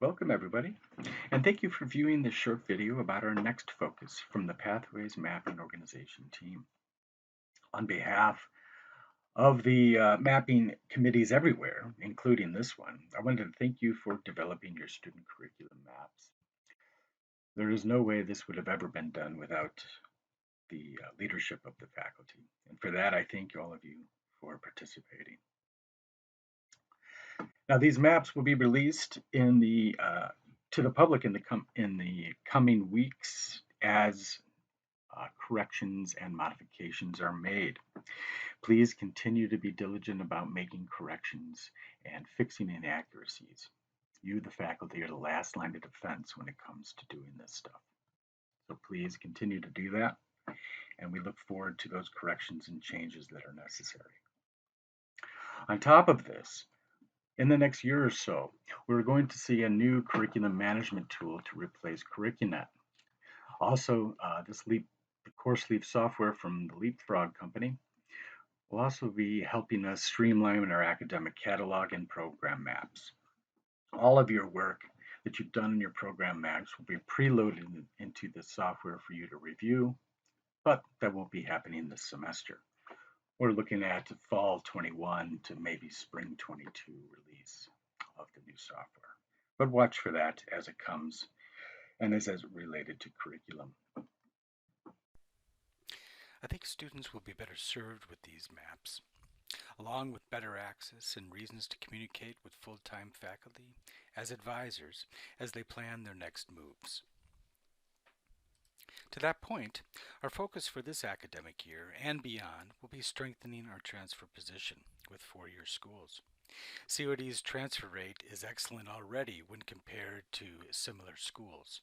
Welcome, everybody, and thank you for viewing this short video about our next focus from the Pathways Mapping Organization team. On behalf of the mapping committees everywhere, including this one, I wanted to thank you for developing your student curriculum maps. There is no way this would have ever been done without the leadership of the faculty, and for that, I thank all of you for participating. Now, these maps will be released to the public in the coming weeks as corrections and modifications are made. Please continue to be diligent about making corrections and fixing inaccuracies. You, the faculty, are the last line of defense when it comes to doing this stuff. So please continue to do that, and we look forward to those corrections and changes that are necessary. On top of this, in the next year or so, we're going to see a new curriculum management tool to replace Curricunet. Also, the course leaf software from the Leapfrog company will also be helping us streamline our academic catalog and program maps. All of your work that you've done in your program maps will be preloaded into the software for you to review, but that won't be happening this semester. We're looking at fall 21 to maybe spring 22 release of the new software. But watch for that as it comes and as related to curriculum. I think students will be better served with these maps, along with better access and reasons to communicate with full-time faculty as advisors as they plan their next moves. To that point, our focus for this academic year and beyond will be strengthening our transfer position with four-year schools. COD's transfer rate is excellent already when compared to similar schools.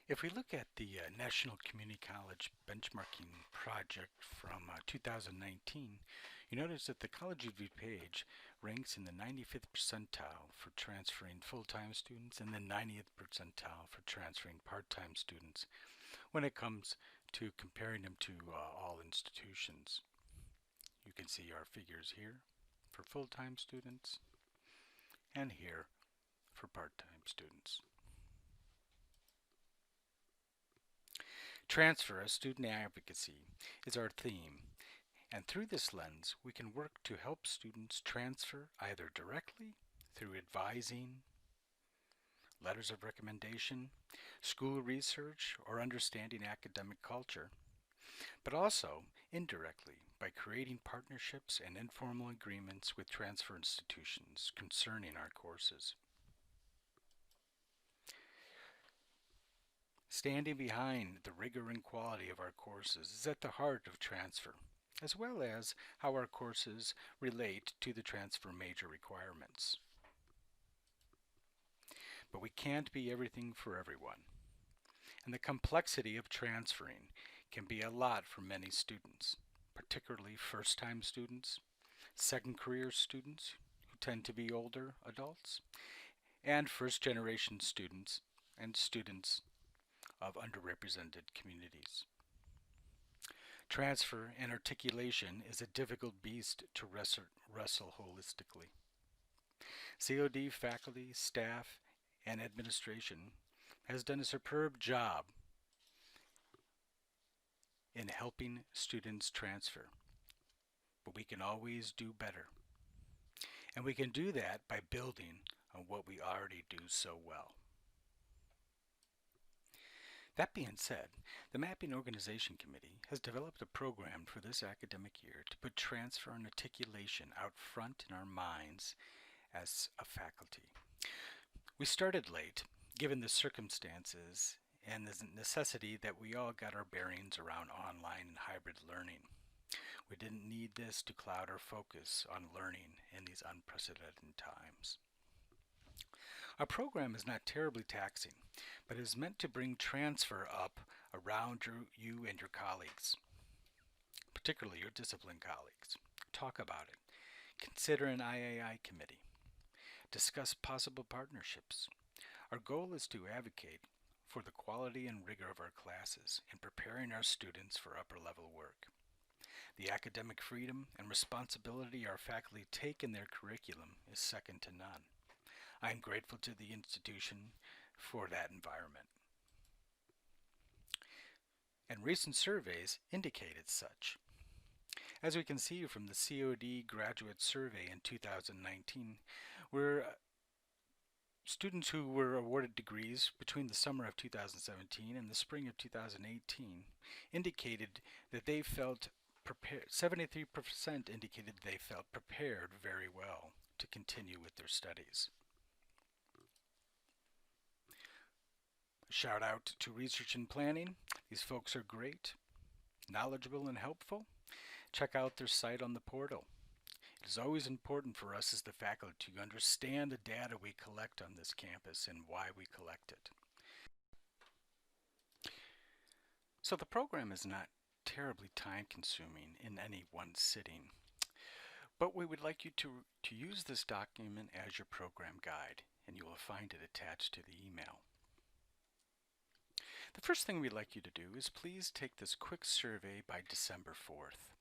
If we look at the National Community College Benchmarking Project from 2019, you notice that the College of DuPage ranks in the 95th percentile for transferring full-time students and the 90th percentile for transferring part-time students when it comes to comparing them to all institutions. You can see our figures here for full-time students and here for part-time students. Transfer as student advocacy is our theme, and through this lens, we can work to help students transfer either directly through advising, letters of recommendation, school research, or understanding academic culture, but also indirectly by creating partnerships and informal agreements with transfer institutions concerning our courses. Standing behind the rigor and quality of our courses is at the heart of transfer, as well as how our courses relate to the transfer major requirements. But we can't be everything for everyone, and the complexity of transferring can be a lot for many students, particularly first-time students, second career students who tend to be older adults, and first-generation students and students of underrepresented communities. Transfer and articulation is a difficult beast to wrestle holistically. COD faculty, staff, and administration has done a superb job in helping students transfer, but we can always do better. And we can do that by building on what we already do so well. That being said, the Mapping Organization Committee has developed a program for this academic year to put transfer and articulation out front in our minds as a faculty. We started late, given the circumstances and the necessity that we all got our bearings around online and hybrid learning. We didn't need this to cloud our focus on learning in these unprecedented times. Our program is not terribly taxing, but is meant to bring transfer up around you and your colleagues, particularly your discipline colleagues. Talk about it. Consider an IAI committee. Discuss possible partnerships. Our goal is to advocate for the quality and rigor of our classes in preparing our students for upper level work. The academic freedom and responsibility our faculty take in their curriculum is second to none. I'm grateful to the institution for that environment. And recent surveys indicate as such. As we can see from the COD graduate survey in 2019, where students who were awarded degrees between the summer of 2017 and the spring of 2018 indicated that they felt prepared. 73% indicated they felt prepared very well to continue with their studies. Shout out to Research and Planning. These folks are great, knowledgeable, and helpful. Check out their site on the portal. It is always important for us as the faculty to understand the data we collect on this campus and why we collect it. So the program is not terribly time consuming in any one sitting, but we would like you to use this document as your program guide, and you will find it attached to the email. The first thing we'd like you to do is please take this quick survey by December 4th.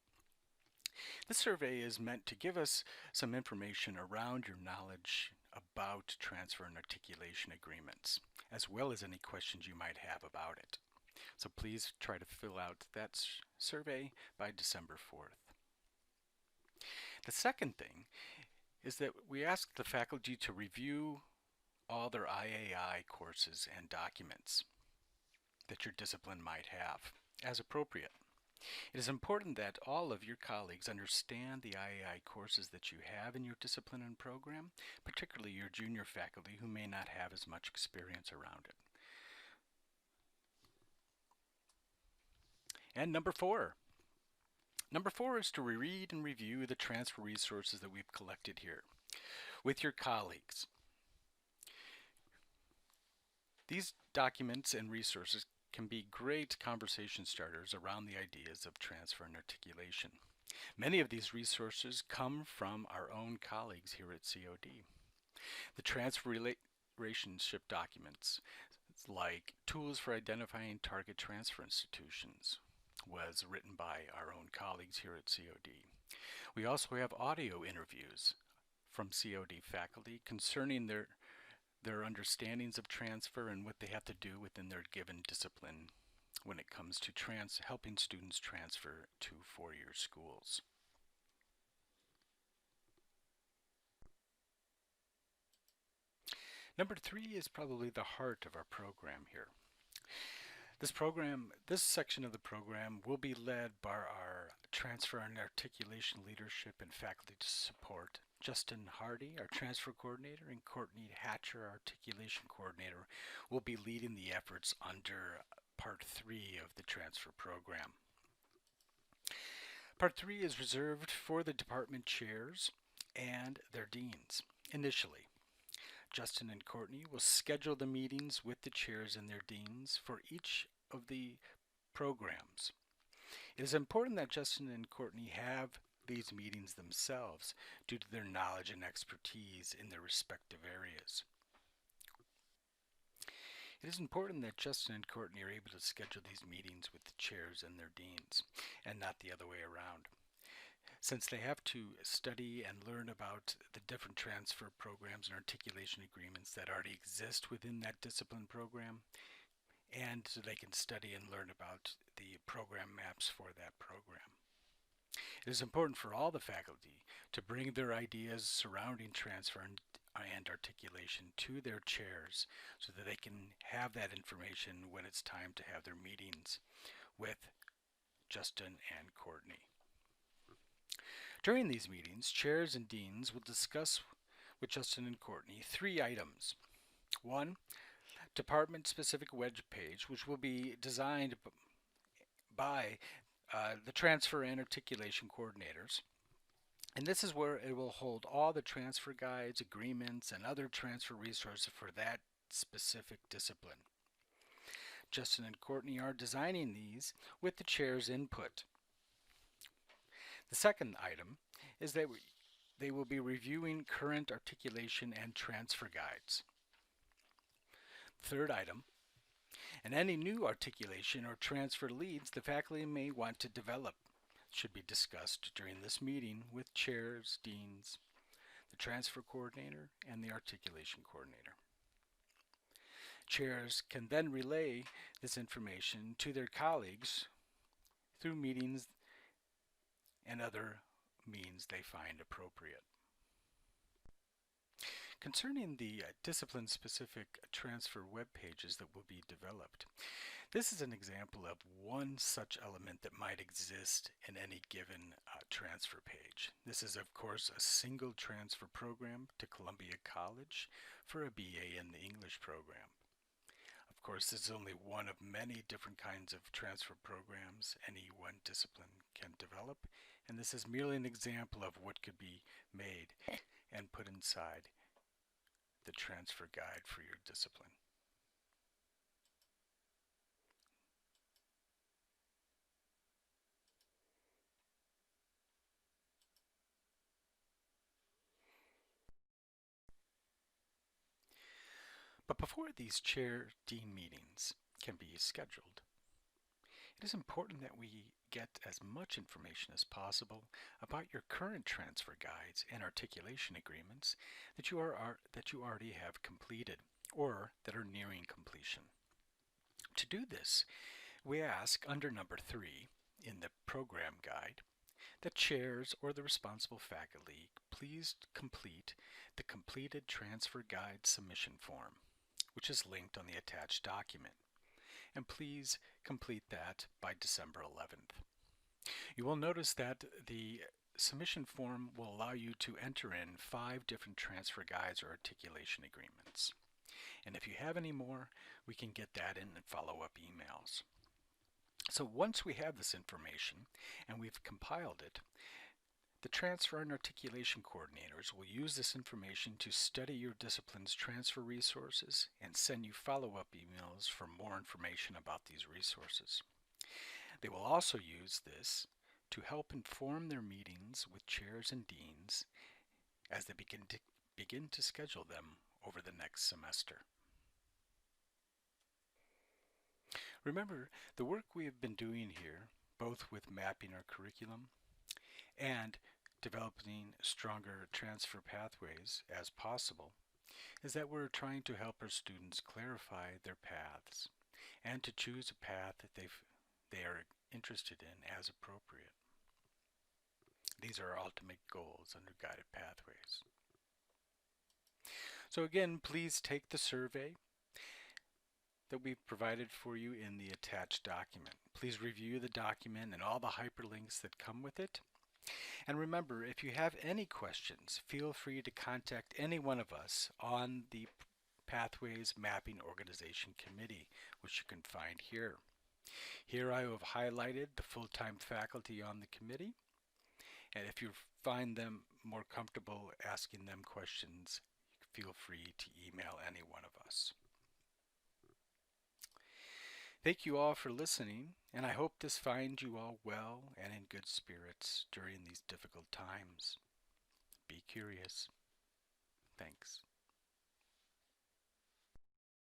This survey is meant to give us some information around your knowledge about transfer and articulation agreements, as well as any questions you might have about it. So please try to fill out that survey by December 4th. The second thing is that we ask the faculty to review all their IAI courses and documents that your discipline might have, as appropriate. It is important that all of your colleagues understand the IAI courses that you have in your discipline and program, particularly your junior faculty who may not have as much experience around it. And number four is to read and review the transfer resources that we've collected here with your colleagues. These documents and resources can be great conversation starters around the ideas of transfer and articulation. Many of these resources come from our own colleagues here at COD. The transfer relationship documents, like Tools for Identifying Target Transfer Institutions, was written by our own colleagues here at COD. We also have audio interviews from COD faculty concerning their understandings of transfer and what they have to do within their given discipline when it comes to helping students transfer to four-year schools. Number three is probably the heart of our program here. This section of the program will be led by our transfer and articulation leadership and faculty support. Justin Hardy, our transfer coordinator, and Courtney Hatcher, our articulation coordinator, will be leading the efforts under Part 3 of the transfer program. Part 3 is reserved for the department chairs and their deans. Initially, Justin and Courtney will schedule the meetings with the chairs and their deans for each of the programs. It is important that Justin and Courtney have these meetings themselves due to their knowledge and expertise in their respective areas. It is important that Justin and Courtney are able to schedule these meetings with the chairs and their deans, and not the other way around. Since they have to study and learn about the different transfer programs and articulation agreements that already exist within that discipline program, and so they can study and learn about the program maps for that program. It is important for all the faculty to bring their ideas surrounding transfer and articulation to their chairs so that they can have that information when it's time to have their meetings with Justin and Courtney. During these meetings, chairs and deans will discuss with Justin and Courtney 3 items. 1, department-specific web page, which will be designed by the transfer and articulation coordinators. And this is where it will hold all the transfer guides, agreements, and other transfer resources for that specific discipline. Justin and Courtney are designing these with the chair's input. The second item is that they will be reviewing current articulation and transfer guides. Third item, and any new articulation or transfer leads the faculty may want to develop should be discussed during this meeting with chairs, deans, the transfer coordinator, and the articulation coordinator. Chairs can then relay this information to their colleagues through meetings and other means they find appropriate. Concerning the discipline-specific transfer web pages that will be developed, this is an example of one such element that might exist in any given transfer page. This is, of course, a single transfer program to Columbia College for a BA in the English program. Of course, this is only one of many different kinds of transfer programs any one discipline can develop, and this is merely an example of what could be made and put inside the transfer guide for your discipline. But before these chair-dean meetings can be scheduled, it is important that we get as much information as possible about your current transfer guides and articulation agreements that you already have completed or that are nearing completion. To do this, we ask under number 3 in the program guide that chairs or the responsible faculty please complete the completed transfer guide submission form, which is linked on the attached document. And please complete that by December 11th. You will notice that the submission form will allow you to enter in 5 different transfer guides or articulation agreements. And if you have any more, we can get that in follow-up emails. So once we have this information and we've compiled it, the transfer and articulation coordinators will use this information to study your discipline's transfer resources and send you follow-up emails for more information about these resources. They will also use this to help inform their meetings with chairs and deans as they begin to schedule them over the next semester. Remember, the work we have been doing here, both with mapping our curriculum and developing stronger transfer pathways as possible, is that we're trying to help our students clarify their paths and to choose a path that they are interested in as appropriate. These are our ultimate goals under guided pathways. So again, please take the survey that we've provided for you in the attached document. Please review the document and all the hyperlinks that come with it. And remember, if you have any questions, feel free to contact any one of us on the Pathways Mapping Organization Committee, which you can find here. Here I have highlighted the full-time faculty on the committee, and if you find them more comfortable asking them questions, feel free to email any one of us. Thank you all for listening, and I hope this finds you all well and in good spirits during these difficult times. Be curious. Thanks.